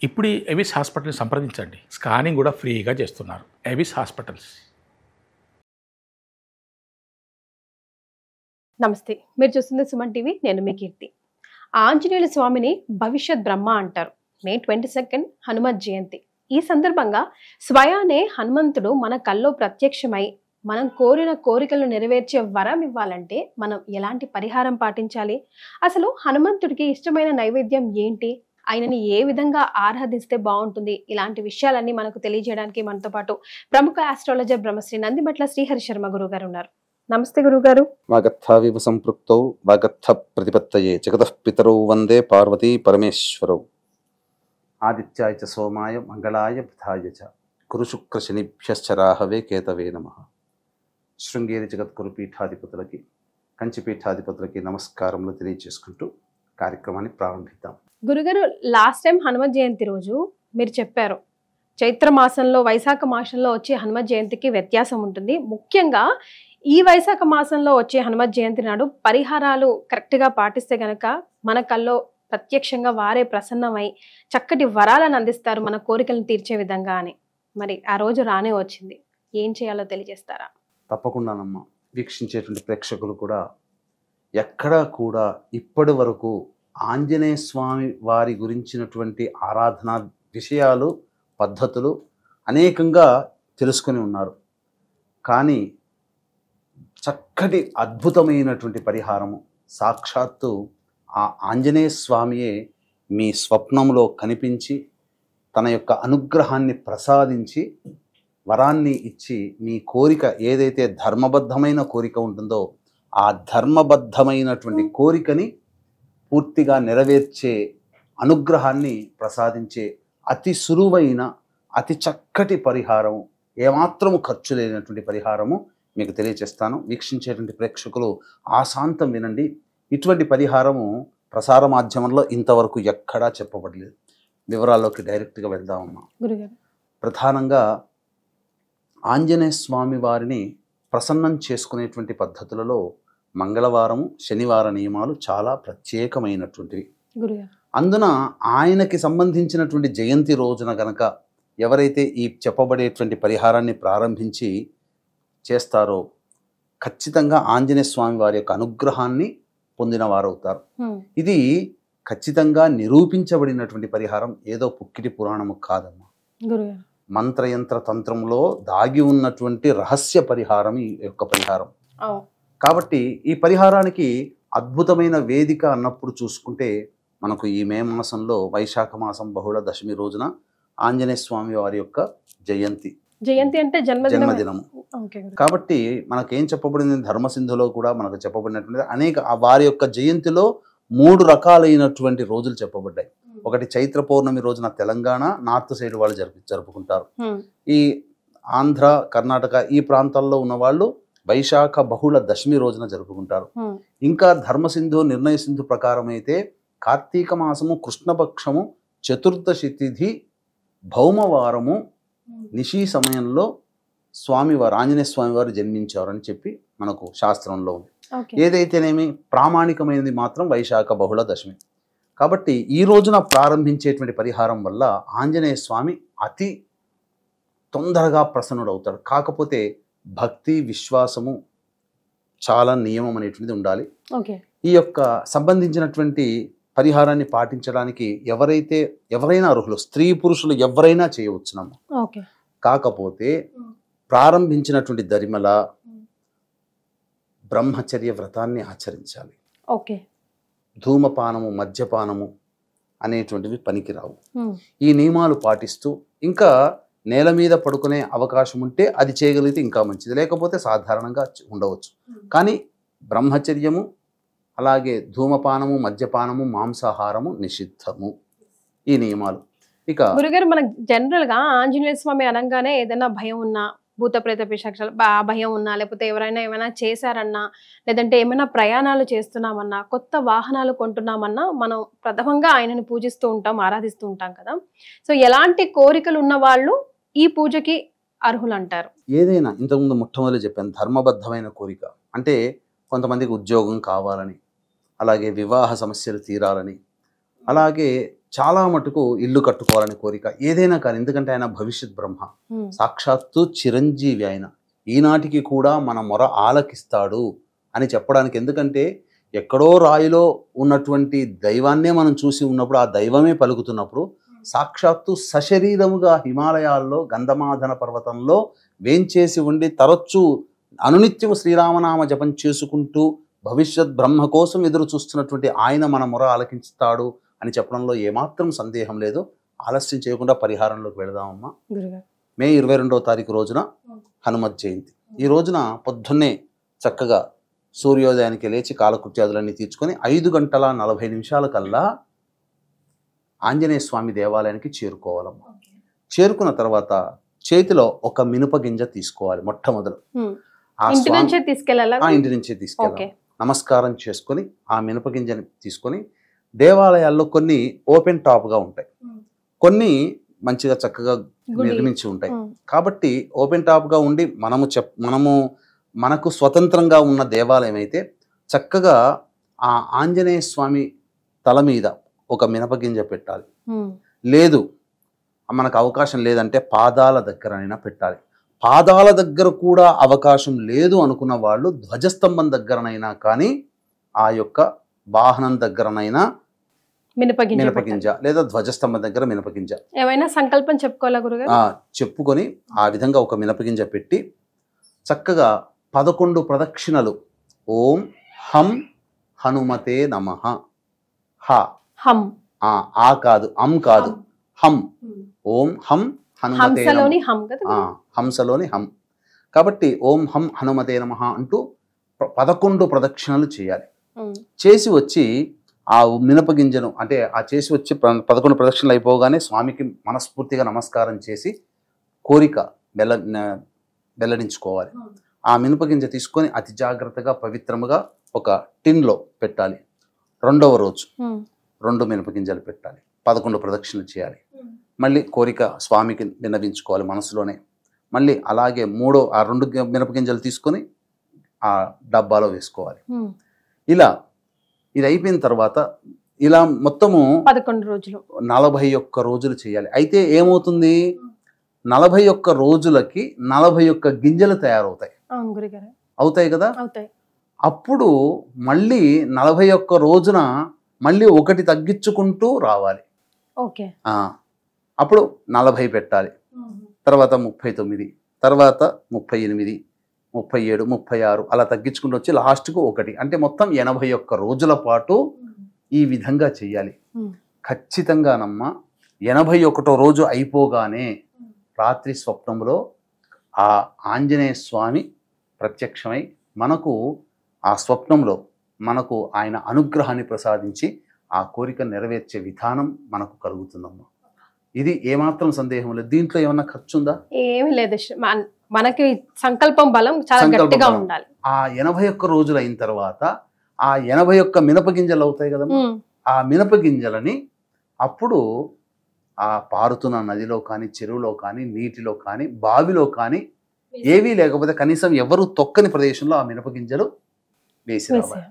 ఇప్పుడు ఎవిస్ హాస్పిటల్ని సంప్రదించండి. స్కానింగ్ కూడా ఫ్రీగా చేస్తున్నారు. Avis hospitals. నమస్తే, మీరు చూస్తుంది సుమన్ టీవీ. నేను మీ కీర్తి. ఆంజనేయుల స్వామిని భవిష్యత్ బ్రహ్మ అంటారు. మే 22 హనుమత్ జయంతి. ఈ సందర్భంగా స్వయానే హనుమంతుడు మన కల్లో ప్రత్యక్షమై మనం కోరిన కోరికలను నెరవేర్చే వరం ఇవ్వాలంటే మనం ఎలాంటి పరిహారం పాటించాలి, అసలు హనుమంతుడికి ఇష్టమైన నైవేద్యం ఏంటి, ఆయనని ఏ విధంగా ఆరాధిస్తే బాగుంటుంది, ఇలాంటి విషయాలన్నీ మనకు తెలియజేయడానికి మనతో పాటు ప్రముఖ ఆస్ట్రాలజర్ బ్రహ్మశ్రీ నందిమట్ల శ్రీహరి శర్మ గురువు గారు ఉన్నారు. నమస్తే గురుగారు. వాగర్థావివ సంపృక్తౌ వాగర్థ ప్రతిపత్తయే జగతః పితరౌ వందే పార్వతీ పరమేశ్వరౌ. ఆదిత్యాయ చ సోమాయ మంగళాయ బుధాయ చ గురు శుక్ర శనిభ్యశ్చ రాహవే కేతవే నమః. శృంగేరి జగద్గురు పీఠాధిపతులకి, కంచి పీఠాధిపతులకి నమస్కారములు తెలియజేసుకుంటూ కార్యక్రమాన్ని ప్రారంభిద్దాం. గురుగారు, లాస్ట్ టైం హనుమత్ జయంతి రోజు మీరు చెప్పారు చైత్ర మాసంలో వైశాఖ మాసంలో వచ్చే హనుమత్ జయంతికి వ్యత్యాసం ఉంటుంది. ముఖ్యంగా ఈ వైశాఖ మాసంలో వచ్చే హనుమత్ జయంతి నాడు పరిహారాలు కరెక్ట్గా పాటిస్తే గనక మన కల్లో ప్రత్యక్షంగా వారే ప్రసన్నమై చక్కటి వరాలను అందిస్తారు, మన కోరికలను తీర్చే విధంగా అని. మరి ఆ రోజు రానే వచ్చింది, ఏం చేయాలో తెలియజేస్తారా? తప్పకుండానమ్మా. వీక్షించేటువంటి ప్రేక్షకులు కూడా ఎక్కడా కూడా ఇప్పటి వరకు ఆంజనేయ స్వామి వారి గురించినటువంటి ఆరాధనా విషయాలు, పద్ధతులు అనేకంగా తెలుసుకొని ఉన్నారు. కానీ చక్కటి అద్భుతమైనటువంటి పరిహారము సాక్షాత్తు ఆ ఆంజనేయ స్వామియే మీ స్వప్నంలో కనిపించి తన యొక్క అనుగ్రహాన్ని ప్రసాదించి వరాన్ని ఇచ్చి మీ కోరిక ఏదైతే ధర్మబద్ధమైన కోరిక ఉంటుందో ఆ ధర్మబద్ధమైనటువంటి కోరికని పూర్తిగా నెరవేర్చే అనుగ్రహాన్ని ప్రసాదించే అతి సులువైన అతి చక్కటి పరిహారము, ఏమాత్రము ఖర్చు లేనటువంటి పరిహారము మీకు తెలియచేస్తాను. వీక్షించేటువంటి ప్రేక్షకులు ఆశాంతం వినండి. ఇటువంటి పరిహారము ప్రసార మాధ్యమంలో ఇంతవరకు ఎక్కడా చెప్పబడలేదు. వివరాల్లోకి డైరెక్ట్గా వెళ్దామమ్మా. ప్రధానంగా ఆంజనేయ స్వామి వారిని ప్రసన్నం చేసుకునేటువంటి పద్ధతులలో మంగళవారము, శనివార నియమాలు చాలా ప్రత్యేకమైనటువంటివి. అందున ఆయనకి సంబంధించినటువంటి జయంతి రోజున గనక ఎవరైతే ఈ చెప్పబడేటువంటి పరిహారాన్ని ప్రారంభించి చేస్తారో ఖచ్చితంగా ఆంజనేయ స్వామి వారి యొక్క అనుగ్రహాన్ని పొందిన వారవుతారు. ఇది ఖచ్చితంగా నిరూపించబడినటువంటి పరిహారం, ఏదో పుక్కిటి పురాణము కాదమ్మా. మంత్రయంత్ర తంత్రంలో దాగి ఉన్నటువంటి రహస్య పరిహారం ఈ యొక్క పరిహారం. కాబట్టి ఈ పరిహారానికి అద్భుతమైన వేదిక అన్నప్పుడు చూసుకుంటే మనకు ఈ మే మాసంలో వైశాఖ మాసం బహుళ దశమి రోజున ఆంజనేయ స్వామి వారి యొక్క జయంతి అంటే జన్మదినము. కాబట్టి మనకేం చెప్పబడింది, ధర్మసింధులో కూడా మనకు చెప్పబడినటువంటి అనేక వారి యొక్క జయంతిలో 3 రకాలైనటువంటి రోజులు చెప్పబడ్డాయి. ఒకటి చైత్ర పౌర్ణమి రోజున తెలంగాణ నార్త్ సైడ్ వాళ్ళు జరుపుకుంటారు. ఈ ఆంధ్ర, కర్ణాటక ఈ ప్రాంతాల్లో ఉన్న వాళ్ళు వైశాఖ బహుళ దశమి రోజున జరుపుకుంటారు. ఇంకా ధర్మసింధు, నిర్ణయ సింధు ప్రకారం అయితే కార్తీక మాసము కృష్ణపక్షము చతుర్దశి తిథి భౌమవారము నిశీ సమయంలో స్వామివారు ఆంజనేయ స్వామివారు జన్మించారని చెప్పి మనకు శాస్త్రంలో ఉంది. ఏదైతేనేమి ప్రామాణికమైనది మాత్రం వైశాఖ బహుళ దశమి. కాబట్టి ఈ రోజున ప్రారంభించేటువంటి పరిహారం వల్ల ఆంజనేయ స్వామి అతి తొందరగా ప్రసన్నుడవుతాడు. కాకపోతే భక్తి, విశ్వాసము, చాలా నియమం అనేటువంటిది ఉండాలి. ఈ యొక్క సంబంధించినటువంటి పరిహారాన్ని పాటించడానికి ఎవరైనా అర్హులు, స్త్రీ పురుషులు ఎవరైనా చేయవచ్చునమ్మా. కాకపోతే ప్రారంభించినటువంటి దరిమల బ్రహ్మచర్య వ్రతాన్ని ఆచరించాలి. ధూమపానము, మద్యపానము అనేటువంటివి పనికిరావు. ఈ నియమాలు పాటిస్తూ ఇంకా నేల మీద పడుకునే అవకాశం ఉంటే అది చేయగలిగితే ఇంకా మంచిది, లేకపోతే సాధారణంగా ఉండవచ్చు. కానీ బ్రహ్మచర్యము, అలాగే ధూమపానము, మద్యపానము, మాంసాహారము నిషిద్ధము, ఈ నియమాలు. ఇక గురుగారు, మనకు జనరల్ గా ఆంజనేయ స్వామి అనగానే ఏదైనా భయం ఉన్నా, భూత ప్రేత పిశాచాలు భయం ఉన్నా, లేకపోతే ఎవరైనా ఏమైనా చేశారన్నా, లేదంటే ఏమైనా ప్రయాణాలు చేస్తున్నామన్నా, కొత్త వాహనాలు కొంటున్నామన్నా మనం ప్రథమంగా ఆయనని పూజిస్తూ ఉంటాం, ఆరాధిస్తూ ఉంటాం కదా. సో ఎలాంటి కోరికలు ఉన్న వాళ్ళు ఈ పూజకి అర్హులు అంటారు? ఏదైనా ఇంతకుముందు మొట్టమొదటి చెప్పాను, ధర్మబద్ధమైన కోరిక అంటే కొంతమందికి ఉద్యోగం కావాలని, అలాగే వివాహ సమస్యలు తీరాలని, అలాగే చాలా మటుకు ఇల్లు కట్టుకోవాలని కోరిక, ఏదైనా కానీ, ఎందుకంటే ఆయన భవిష్యత్ బ్రహ్మ, సాక్షాత్తు చిరంజీవి ఆయన, ఈనాటికి కూడా మన మొర ఆలకిస్తాడు అని చెప్పడానికి. ఎందుకంటే ఎక్కడో రాయిలో ఉన్నటువంటి దైవాన్నే మనం చూసి ఉన్నప్పుడు, ఆ దైవమే పలుకుతున్నప్పుడు, సాక్షాత్తు సశరీరముగా హిమాలయాల్లో గంధమాధన పర్వతంలో వేంచేసి ఉండి తరచూ అనునిత్యము శ్రీరామనామ జపం చేసుకుంటూ భవిష్యత్ బ్రహ్మ కోసం ఎదురు చూస్తున్నటువంటి ఆయన మన మొర ఆలకిస్తాడు అని చెప్పడంలో ఏమాత్రం సందేహం లేదు. ఆలస్యం చేయకుండా పరిహారంలోకి వెళదామమ్మా. మే 22వ తారీఖు రోజున హనుమత్ జయంతి. ఈ రోజున పొద్దున్నే చక్కగా సూర్యోదయానికి లేచి కాలకృత్యాదులన్నీ తీర్చుకొని 5:40 కల్లా ఆంజనేయ స్వామి దేవాలయానికి చేరుకోవాలమ్మా. చేరుకున్న తర్వాత చేతిలో ఒక మినప గింజ తీసుకోవాలి. మొట్టమొదలు ఇంటి నుంచే తీసుకెళ్ళాలి. నమస్కారం చేసుకొని ఆ మినప గింజని తీసుకొని, దేవాలయాల్లో కొన్ని ఓపెన్ టాప్గా ఉంటాయి, కొన్ని మంచిగా చక్కగా నిర్మించి ఉంటాయి. కాబట్టి ఓపెన్ టాప్గా ఉండి మనకు స్వతంత్రంగా ఉన్న దేవాలయం అయితే చక్కగా ఆ ఆంజనేయ స్వామి తల మీద ఒక మినపగింజ పెట్టాలి. లేదు మనకు అవకాశం లేదంటే పాదాల దగ్గరైనా పెట్టాలి. పాదాల దగ్గర కూడా అవకాశం లేదు అనుకున్న వాళ్ళు ధ్వజస్తంభం దగ్గరనైనా కానీ, ఆ యొక్క వాహనం దగ్గరనైనా మినపగింజ లేదా ధ్వజస్తంభం దగ్గర మినపగింజ ఏమైనా సంకల్పం చెప్పుకోవాలా గురుగారు? చెప్పుకొని ఆ విధంగా ఒక మినపగింజ పెట్టి చక్కగా 11 ప్రదక్షిణలు ఓం హం హనుమతే నమః. హం ఆ కాదు, అం కాదు, హం. ఓం హం హనుమతే హంసలోని హం కాబట్టి ఓం హం హనుమతే నమః అంటూ 11 ప్రదక్షిణలు చేయాలి. చేసి వచ్చి ఆ మినపగింజను అంటే ఆ చేసి వచ్చి 11 ప్రదక్షిణలు అయిపోగానే స్వామికి మనస్ఫూర్తిగా నమస్కారం చేసి కోరిక వెల్లడించుకోవాలి. ఆ మినపగింజ తీసుకొని అతి జాగ్రత్తగా పవిత్రముగా ఒక టిన్లో పెట్టాలి. రెండవ రోజు 2 మినపగింజలు పెట్టాలి. 11 ప్రదక్షిణలు చేయాలి. మళ్ళీ కోరిక స్వామికి విన్నవించుకోవాలి మనసులోనే. మళ్ళీ అలాగే ఆ 2 మినపగింజలు తీసుకొని ఆ డబ్బాలో వేసుకోవాలి. ఇది అయిపోయిన తర్వాత ఇలా మొత్తము 11 రోజులు 41 రోజులు చేయాలి. అయితే ఏమవుతుంది, 41 రోజులకి 41 గింజలు తయారవుతాయి. అవుతాయి కదా. అప్పుడు మళ్ళీ 41 రోజున మళ్ళీ ఒకటి తగ్గించుకుంటూ రావాలి. అప్పుడు 40 పెట్టాలి, తర్వాత 39, తర్వాత 38, 37, 36 అలా తగ్గించుకుంటూ వచ్చి లాస్ట్కు 1 అంటే మొత్తం 81 రోజుల పాటు ఈ విధంగా చెయ్యాలి. ఖచ్చితంగానమ్మా 81వ రోజు అయిపోగానే రాత్రి స్వప్నంలో ఆ ఆంజనేయ స్వామి ప్రత్యక్షమై మనకు ఆ స్వప్నంలో మనకు ఆయన అనుగ్రహాన్ని ప్రసాదించి ఆ కోరిక నెరవేర్చే విధానం మనకు కలుగుతుందమ్మా. ఇది ఏమాత్రం సందేహం లేదు. దీంట్లో ఏమన్నా ఖర్చు ఉందా? ఏమీ లేదు. మనకి సంకల్పం బలం చాలా గట్టిగా ఉండాలి. ఆ 81 రోజులు అయిన తర్వాత ఆ 81 మినపగింజలు అవుతాయి కదా, ఆ మినపగింజలని అప్పుడు ఆ పారుతున్న నదిలో కానీ, చెరువులో కానీ, నీటిలో కానీ, బావిలో కానీ ఏవీ లేకపోతే కనీసం ఎవరు తొక్కని ప్రదేశంలో ఆ మినపగింజలు వేసి రావాలి.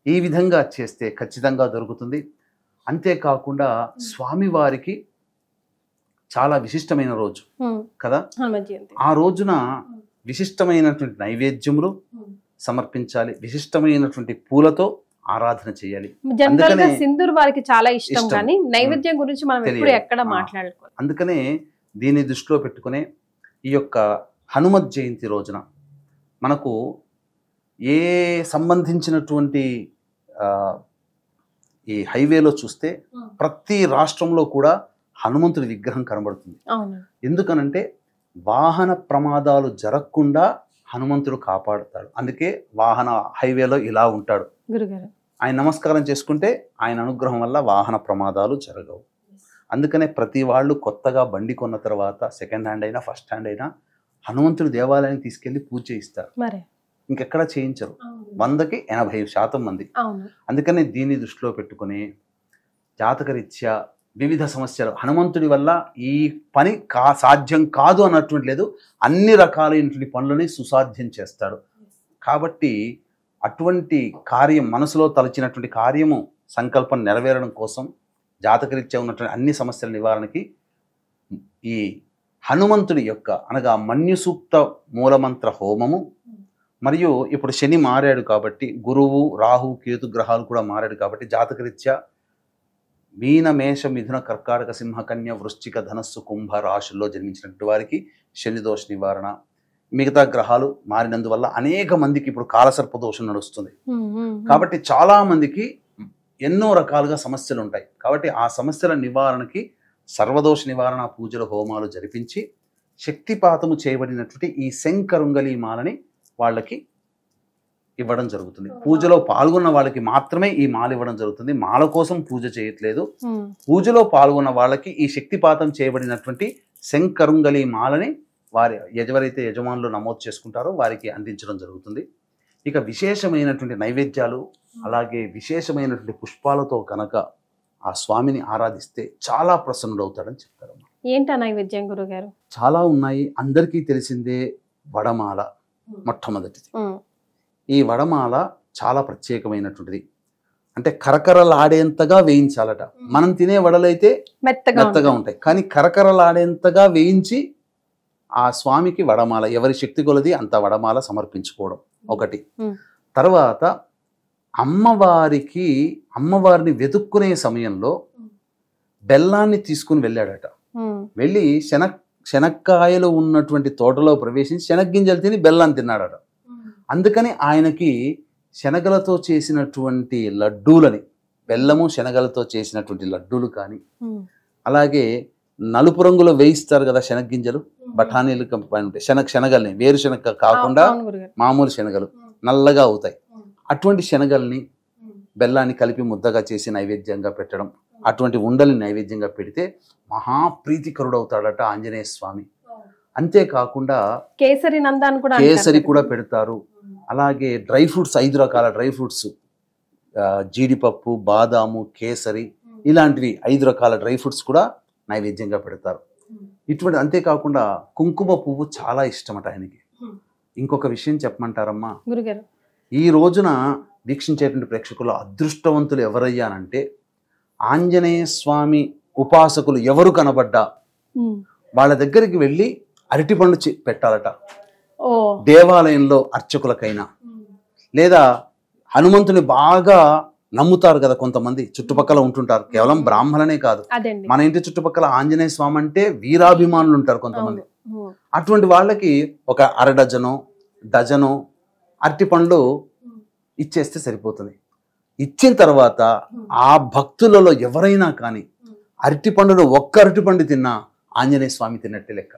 ఈ విధంగా చేస్తే ఖచ్చితంగా దొరుకుతుంది. అంతేకాకుండా స్వామివారికి చాలా విశిష్టమైన రోజు కదా, ఆ రోజున విశిష్టమైనటువంటి నైవేద్యములు సమర్పించాలి, విశిష్టమైనటువంటి పూలతో ఆరాధన చేయాలి. జనరల్గా సింధూర్ వారికి చాలా ఇష్టం కానీ నైవేద్యం గురించి మనం ఎప్పుడు ఎక్కడ మాట్లాడుకోవాలి. అందుకనే దీన్ని దృష్టిలో పెట్టుకునే ఈ యొక్క హనుమత్ జయంతి రోజున మనకు ఏ సంబంధించినటువంటి ఈ హైవేలో చూస్తే ప్రతి రాష్ట్రంలో కూడా హనుమంతుడి విగ్రహం కనబడుతుంది. ఎందుకనంటే వాహన ప్రమాదాలు జరగకుండా హనుమంతుడు కాపాడుతాడు. అందుకే వాహన హైవేలో ఇలా ఉంటాడు. ఆయన నమస్కారం చేసుకుంటే ఆయన అనుగ్రహం వల్ల వాహన ప్రమాదాలు జరగవు. అందుకనే ప్రతి వాళ్ళు కొత్తగా బండి కొన్న తర్వాత సెకండ్ హ్యాండ్ అయినా ఫస్ట్ హ్యాండ్ అయినా హనుమంతుడి దేవాలయానికి తీసుకెళ్లి పూజ చేయిస్తారు. ఇంకెక్కడ చేయించరు. 100కి 80% మంది. అందుకనే దీన్ని దృష్టిలో పెట్టుకుని జాతకరీత్యా వివిధ సమస్యలు హనుమంతుడి వల్ల ఈ పని సాధ్యం కాదు అన్నటువంటి లేదు, అన్ని రకాలైనటువంటి పనులని సుసాధ్యం చేస్తాడు. కాబట్టి అటువంటి కార్యం మనసులో తలచినటువంటి కార్యము సంకల్పం నెరవేరడం కోసం జాతకరీత్యా ఉన్నటువంటి అన్ని సమస్యల నివారణకి ఈ హనుమంతుడి యొక్క అనగా మన్యు సూక్త మూలమంత్ర హోమము, మరియు ఇప్పుడు శని మారాడు కాబట్టి గురువు రాహు కేతు గ్రహాలు కూడా మారాడు కాబట్టి జాతకరీత్యా మీన మేష మిథున కర్కాటక సింహ కన్య వృశ్చిక ధనస్సు కుంభ రాశుల్లో జన్మించినటువంటి వారికి శని దోష నివారణ, మిగతా గ్రహాలు మారినందువల్ల అనేక మందికి ఇప్పుడు కాలసర్ప దోషం నడుస్తుంది. కాబట్టి చాలా మందికి ఎన్నో రకాలుగా సమస్యలు ఉంటాయి. కాబట్టి ఆ సమస్యల నివారణకి సర్వదోష నివారణ పూజలు హోమాలు జరిపించి శక్తిపాతము చేయబడినటువంటి ఈ శంకరుంగలి మాలని వాళ్ళకి ఇవ్వడం జరుగుతుంది. పూజలో పాల్గొన్న వాళ్ళకి మాత్రమే ఈ మాల ఇవ్వడం జరుగుతుంది. మాల కోసం పూజ చేయట్లేదు. పూజలో పాల్గొన్న వాళ్ళకి ఈ శక్తిపాతం చేయబడినటువంటి శంకరుంగలి మాలని వారి ఎవరైతే యజమానులు నమోదు చేసుకుంటారో వారికి అందించడం జరుగుతుంది. ఇక విశేషమైనటువంటి నైవేద్యాలు అలాగే విశేషమైనటువంటి పుష్పాలతో కనుక ఆ స్వామిని ఆరాధిస్తే చాలా ప్రసన్నుడవుతాడని చెప్తారమ్మా. ఏంటా నైవేద్యం గురుగారు? చాలా ఉన్నాయి. అందరికీ తెలిసిందే వడమాల మొట్టమొదటిది. ఈ వడమాల చాలా ప్రత్యేకమైనటువంటిది. అంటే కరకరలాడేంతగా వేయించాలట. మనం తినే వడలైతే మెత్తగా ఉంటాయి, కానీ కరకరలాడేంతగా వేయించి ఆ స్వామికి వడమాల, ఎవరి శక్తి కొలది అంత వడమాల సమర్పించుకోవడం ఒకటి. తర్వాత అమ్మవారిని వెతుక్కునే సమయంలో బెల్లాన్ని తీసుకుని వెళ్ళాడట. వెళ్ళి శనక్కాయలు ఉన్నటువంటి తోటలో ప్రవేశించి శనగ్గింజలు తిని బెల్లాన్ని తిన్నాడట. అందుకని ఆయనకి శనగలతో చేసినటువంటి లడ్డూలని, బెల్లము శనగలతో చేసినటువంటి లడ్డూలు కానీ, అలాగే నలుపు రంగులో వేయిస్తారు కదా శనగ్గింజలు, బఠానీలు ఉంటాయి, శనగల్ని వేరుశనగ కాకుండా మామూలు శనగలు నల్లగా అవుతాయి. అటువంటి శనగల్ని బెల్లాన్ని కలిపి ముద్దగా చేసి నైవేద్యంగా పెట్టడం, అటువంటి ఉండల్ని నైవేద్యంగా పెడితే మహాప్రీతికరుడవుతాడట ఆంజనేయ స్వామి. అంతేకాకుండా కేసరి కూడా పెడతారు. అలాగే డ్రై ఫ్రూట్స్, 5 రకాల డ్రై ఫ్రూట్స్, జీడిపప్పు, బాదాము, కేసరి, ఇలాంటివి 5 రకాల డ్రై ఫ్రూట్స్ కూడా నైవేద్యంగా పెడతారు. ఇటువంటి అంతేకాకుండా కుంకుమ పువ్వు చాలా ఇష్టమట ఆయనకి. ఇంకొక విషయం చెప్పమంటారమ్మా, ఈ రోజున వీక్షించేటువంటి ప్రేక్షకులు అదృష్టవంతులు ఎవరయ్యానంటే ఆంజనేయ స్వామి ఉపాసకులు ఎవరు కనబడ్డా వాళ్ళ దగ్గరికి వెళ్ళి అరటిపండ్లు పెట్టాలట. దేవాలయంలో అర్చకులకైనా, లేదా హనుమంతుని బాగా నమ్ముతారు కదా కొంతమంది చుట్టుపక్కల ఉంటుంటారు, కేవలం బ్రాహ్మణనే కాదు, మన ఇంటి చుట్టుపక్కల ఆంజనేయ స్వామి అంటే వీరాభిమానులు ఉంటారు కొంతమంది. అటువంటి వాళ్ళకి ఒక డజనో అరటిపండ్లు ఇచ్చేస్తే సరిపోతుంది. ఇచ్చిన తర్వాత ఆ భక్తులలో ఎవరైనా కానీ అరటిపండును ఒక్క అరటిపండు తిన్నా ఆంజనేయ స్వామి తిన్నట్టే లెక్క.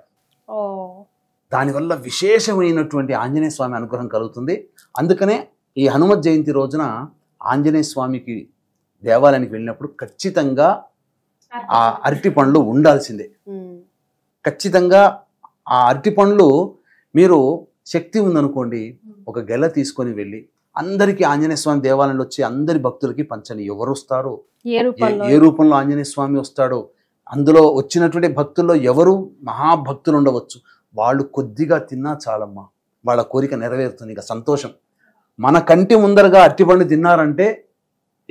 దానివల్ల విశేషమైనటువంటి ఆంజనేయ స్వామి అనుగ్రహం కలుగుతుంది. అందుకనే ఈ హనుమత్ జయంతి రోజున ఆంజనేయ స్వామికి దేవాలయానికి వెళ్ళినప్పుడు ఖచ్చితంగా ఆ అరటిపండ్లు ఉండాల్సిందే. ఖచ్చితంగా ఆ అరటిపండ్లు మీరు శక్తి ఉందనుకోండి, ఒక గెల తీసుకొని వెళ్ళి అందరికీ ఆంజనేయ స్వామి దేవాలయంలో వచ్చి అందరి భక్తులకి పంచని. ఎవరు వస్తారో, ఏ రూపంలో ఆంజనేయ స్వామి వస్తాడో, అందులో వచ్చినటువంటి భక్తుల్లో ఎవరు మహాభక్తులు ఉండవచ్చు, వాళ్ళు కొద్దిగా తిన్నా చాలమ్మా, వాళ్ళ కోరిక నెరవేరుతుంది. ఇక సంతోషం. మన కంటి ముందరగా అరటిపండు తిన్నారంటే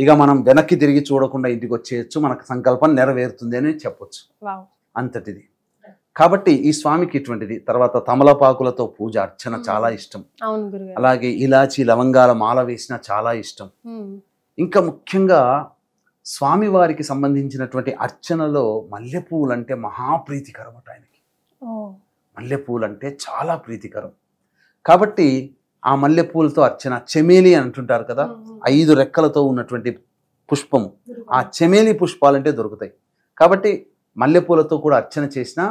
ఇక మనం వెనక్కి తిరిగి చూడకుండా ఇంటికి వచ్చేయచ్చు, మనకు సంకల్పం నెరవేరుతుంది అని చెప్పొచ్చు. అంతటిది. కాబట్టి ఈ స్వామికి ఇటువంటిది. తర్వాత తమలపాకులతో పూజ అర్చన చాలా ఇష్టం. అలాగే ఇలాచి లవంగాల మాల వేసిన చాలా ఇష్టం. ఇంకా ముఖ్యంగా స్వామివారికి సంబంధించినటువంటి అర్చనలో మల్లెపూలు అంటే మహాప్రీతికరం అట ఆయనకి. మల్లెపూలు అంటే చాలా ప్రీతికరం. కాబట్టి ఆ మల్లెపూలతో అర్చన, చెమేలి అంటుంటారు కదా, 5 రెక్కలతో ఉన్నటువంటి పుష్పము, ఆ చెమేలి పుష్పాలంటే దొరుకుతాయి. కాబట్టి మల్లెపూలతో కూడా అర్చన చేసిన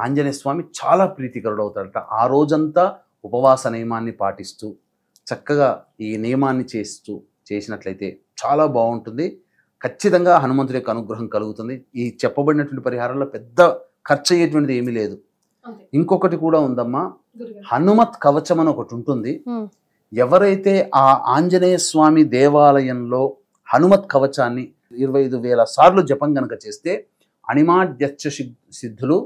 ఆంజనేయ స్వామి చాలా ప్రీతికరుడు అవుతాడట. ఆ రోజంతా ఉపవాస నియమాన్ని పాటిస్తూ చక్కగా ఈ నియమాన్ని చేసినట్లయితే చాలా బాగుంటుంది. ఖచ్చితంగా హనుమంతుడి యొక్క అనుగ్రహం కలుగుతుంది. ఈ చెప్పబడినటువంటి పరిహారంలో పెద్ద ఖర్చు అయ్యేటువంటిది ఏమీ లేదు. ఇంకొకటి కూడా ఉందమ్మా, హనుమత్ కవచం అని ఒకటి ఉంటుంది. ఎవరైతే ఆ ఆంజనేయ స్వామి దేవాలయంలో హనుమత్ కవచాన్ని 25,000 సార్లు జపం గనక చేస్తే అణిమాద్యచ్చ సిద్ధులు,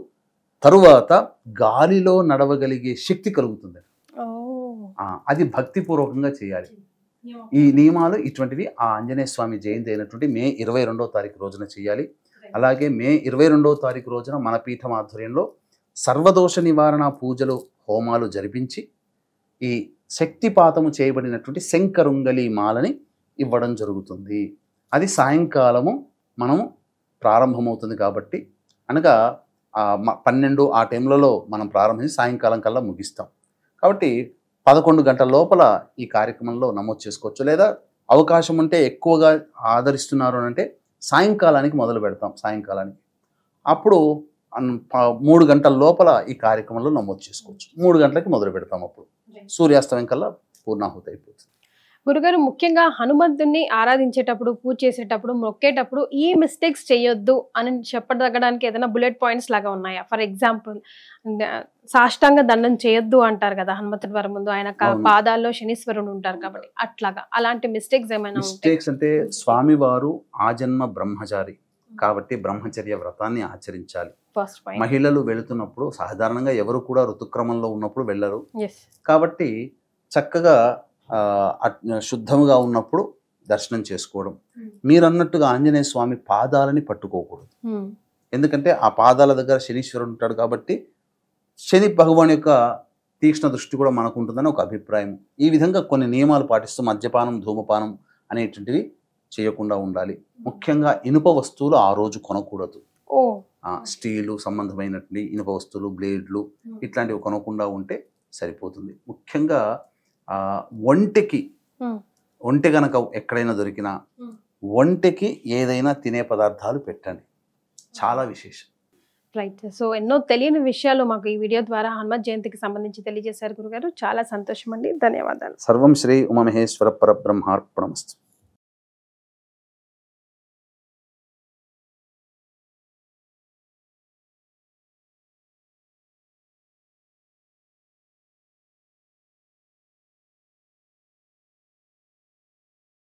తరువాత గాలిలో నడవగలిగే శక్తి కలుగుతుంది. అది భక్తిపూర్వకంగా చేయాలి. ఈ నియమాలు ఇటువంటివి ఆ ఆంజనేయ స్వామి జయంతి అయినటువంటి మే 22వ తారీఖు రోజున చేయాలి. అలాగే మే 22వ తారీఖు రోజున మన పీఠం ఆధ్వర్యంలో సర్వదోష నివారణ పూజలు హోమాలు జరిపించి ఈ శక్తిపాతము చేయబడినటువంటి శంకరుంగలి మాలని ఇవ్వడం జరుగుతుంది. అది సాయంకాలము మనము ప్రారంభమవుతుంది కాబట్టి అనగా 12 ఆ టైంలలో మనం ప్రారంభించి సాయంకాలం కల్లా ముగిస్తాం. కాబట్టి 11 గంటల లోపల ఈ కార్యక్రమంలో నమోదు చేసుకోవచ్చు. లేదా అవకాశం ఉంటే ఎక్కువగా ఆదరిస్తున్నారు అంటే సాయంకాలానికి మొదలు పెడతాం. సాయంకాలానికి అప్పుడు 3 గంటల లోపల ఈ కార్యక్రమంలో నమోదు చేసుకోవచ్చు. 3 గంటలకి మొదలు పెడతాం. అప్పుడు సూర్యాస్తమయం కల్లా పూర్ణాహుతి అయిపోతుంది. గురుగారు, ముఖ్యంగా హనుమంతుడిని ఆరాధించేటప్పుడు, పూజ చేసేటప్పుడు, మొక్కేటప్పుడు ఈ మిస్టేక్స్ చేయొద్దు అని చెప్పదగడానికి ఏదైనా బుల్లెట్ పాయింట్స్ లాగా ఉన్నాయా? ఫర్ ఎగ్జాంపుల్, సాష్టాంగ దండం చేయొద్దు అంటారు కదా హనుమంతుడి వారి ముందు, ఆయన పాదాల్లో శనీశ్వరుడు ఉంటారు కాబట్టి, అట్లాగా అలాంటి మిస్టేక్స్ ఏమైనా? మిస్టేక్స్ అంటే స్వామివారు ఆజన్మ బ్రహ్మచారి కాబట్టి బ్రహ్మచర్య వ్రతాన్ని ఆచరించాలి. మహిళలు వెళుతున్నప్పుడు సాధారణంగా ఎవరు కూడా ఋతుక్రమంలో ఉన్నప్పుడు వెళ్ళరు కాబట్టి చక్కగా శుద్ధముగా ఉన్నప్పుడు దర్శనం చేసుకోవడం. మీరు అన్నట్టుగా ఆంజనేయ స్వామి పాదాలని పట్టుకోకూడదు. ఎందుకంటే ఆ పాదాల దగ్గర శనీశ్వరుడు ఉంటాడు కాబట్టి శని భగవాన్ యొక్క తీక్ష్ణ దృష్టి కూడా మనకు ఉంటుందని ఒక అభిప్రాయం. ఈ విధంగా కొన్ని నియమాలు పాటిస్తూ మద్యపానం, ధూమపానం అనేటువంటివి చేయకుండా ఉండాలి. ముఖ్యంగా ఇనుప వస్తువులు ఆ రోజు కొనకూడదు. స్టీలు సంబంధమైనటువంటి ఇనుప వస్తువులు, బ్లేడ్లు ఇట్లాంటివి కొనకుండా ఉంటే సరిపోతుంది. ముఖ్యంగా ఒంటె గనక ఎక్కడైనా దొరికినా ఒంటెకి ఏదైనా తినే పదార్థాలు పెట్టండి, చాలా విశేషం. రైట్. సో ఎన్నో తెలియని విషయాలు మాకు ఈ వీడియో ద్వారా హనుమత్ జయంతికి సంబంధించి తెలియజేశారు గురుగారు. చాలా సంతోషం అండి, ధన్యవాదాలు. సర్వం శ్రీ ఉమామహేశ్వర పరబ్రహ్మార్పణమస్తు.